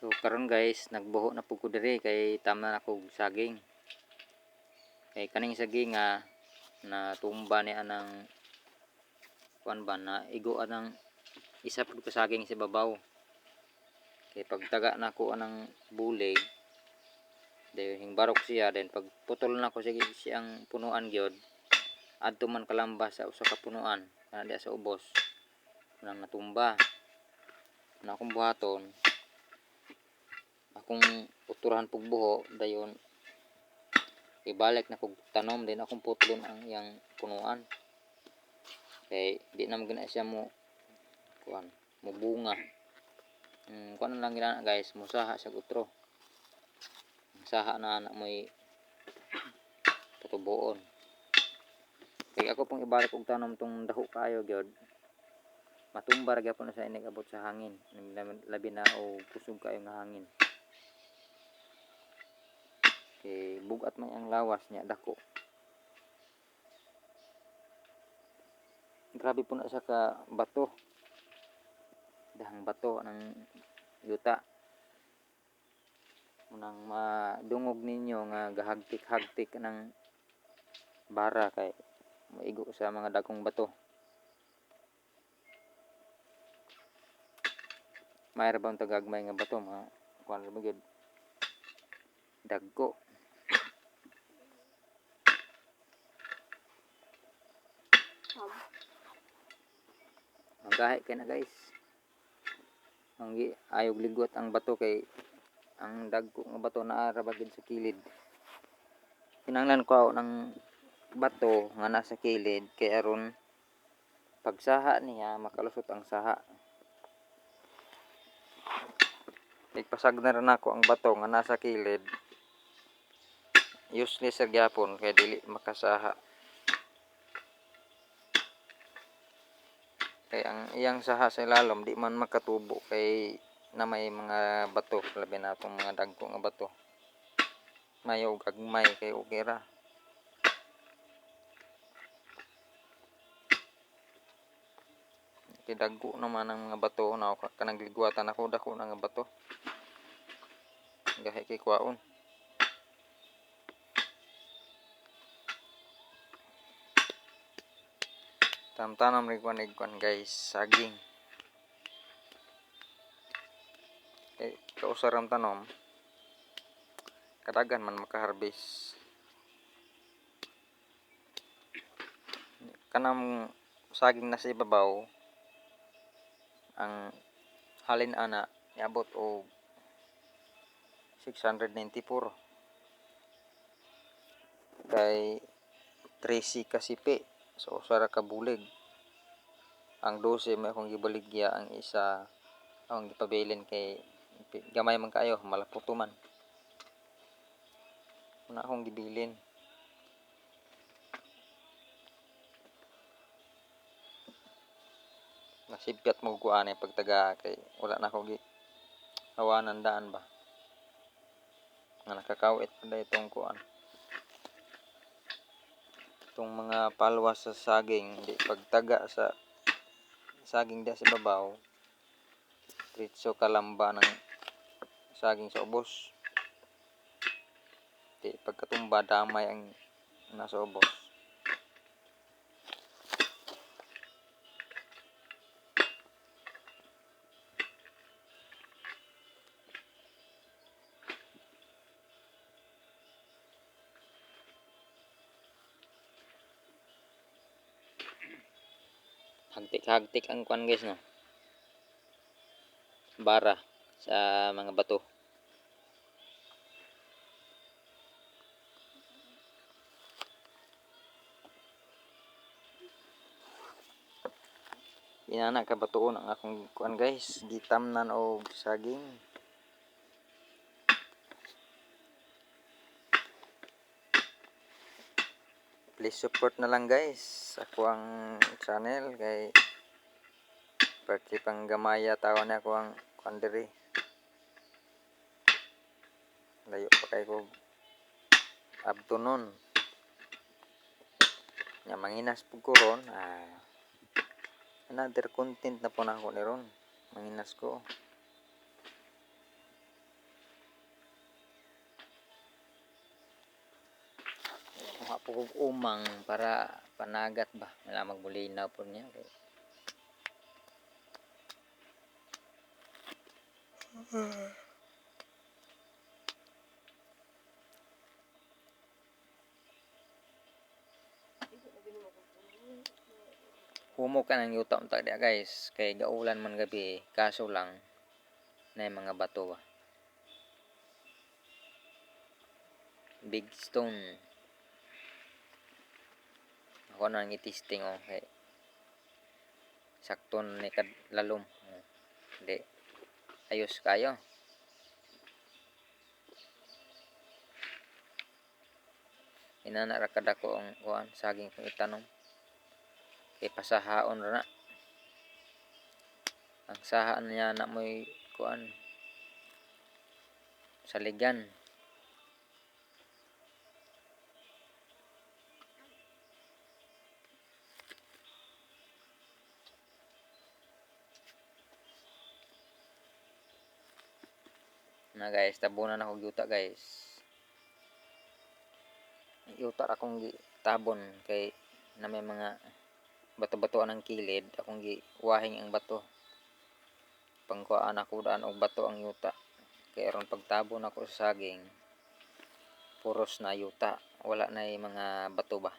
So karon guys, nagbuho na pud ko diri kay tama na kog saging. Kay kaning saging nga natumba ni anang kuan ba na igo anang isa pud ka saging sa babaw. Kay pagtaga na ko anang bulig, dayon hingbarok siya, then pagputol na ko sige siyang punuan gyud. Adto man kalamba sa usa ka punuan kana diha sa ubos. Nang natumba na akong buhaton, akong uturahan pug buho, dayon ibalik na kog tanom din akong putlon ang iyang punuan. Kay di na magina siya mo kuan mo bunga. Kuan lang gina guys, musaha sa utro. Saha na moy patubuon. Kay ako pong ibalik og tanom tong daho kayo gyud. Matumba ra gyapon na sa inig abot sa hangin. Labi na o kusog kayo nga hangin. Kay bugat man ang lawas niya dako. Grabe po na siya ka bato. Dahang bato ng yuta. Munang madungog ninyo nga gahagtik-hagtik ng bara kay maigo sa mga dagkong bato. Mayra bang tagagmay nga bato mga kuan ra gyud dagko. Ang gahi kay na guys. Ang ayog ligot ang bato kay ang dagko nga bato naa ra bagid sa kilid. Kinahanglan ko ng bato nga nasa kilid kay aron pagsaha niya makalusot ang saha. Nagpasag na rin ako ang bato nga nasa kilid. Useless sa gyapon kay dili makasaha. Kay ang iyang saha sa ilalom di man makatubo kay na may mga bato, labi na itong mga dagko nga bato. Mayo ug agmay kay okay ra. Kay dagko naman ang mga bato na kanang ligwatan ako dako na nga bato. Gahi kay kwaon. Tamtanam rig kuan guys, saging. Kay kausaram tanom kadagan man makaharvest. Kanang saging na sa ibabaw ang halin ana niabot og 694 kay 13 kasipi so usa ra ka bulig. Ang 12 may akong gibaligya, ang isa akong gipabilin kay gamay man kaayo malaputo man. Una akong gibilin. Nasibkat mo kuan ay pagtaga kay wala na ako awanan daan ba. Nga nakakawit pa itong kuan. Itong mga palwas sa saging, di pagtaga sa saging dia sa babaw, diretso kalamba ng saging sa ubos. Di pagkatumba damay ang nasa ubos. Hagtik-hagtik ang kuan guys no. Bara sa mga bato. Inana ka batuon ang akong kuan guys, gitamnan og saging. Please support na lang guys ako ang channel kay pati pang gamaya tawon ako ang kuan diri. Layo pa kay ko abtunon. Nya manginas pug ko ron. Another content na po na ako ni ron. Manginas ko. pugog umang para panagat ba wala magbulinaw po niya kay humok ka ng yuta unta dia guys kay gaulan man gabi kaso lang na mga bato ba big stone ako na nang itisting kay sakto ni kadlalom hindi ayos kayo inana ra kada ko ang kuan saging kong itanom kay pasahaon ra na ang sahaan niya na mo'y kuan saligan na guys tabunan ako yuta guys yuta akong tabon kay na may mga bato-batoan ng kilid akong giwahing ang bato pangkuan ako daan og bato ang yuta kay aron pagtabon ako sa saging puros na yuta wala na mga bato ba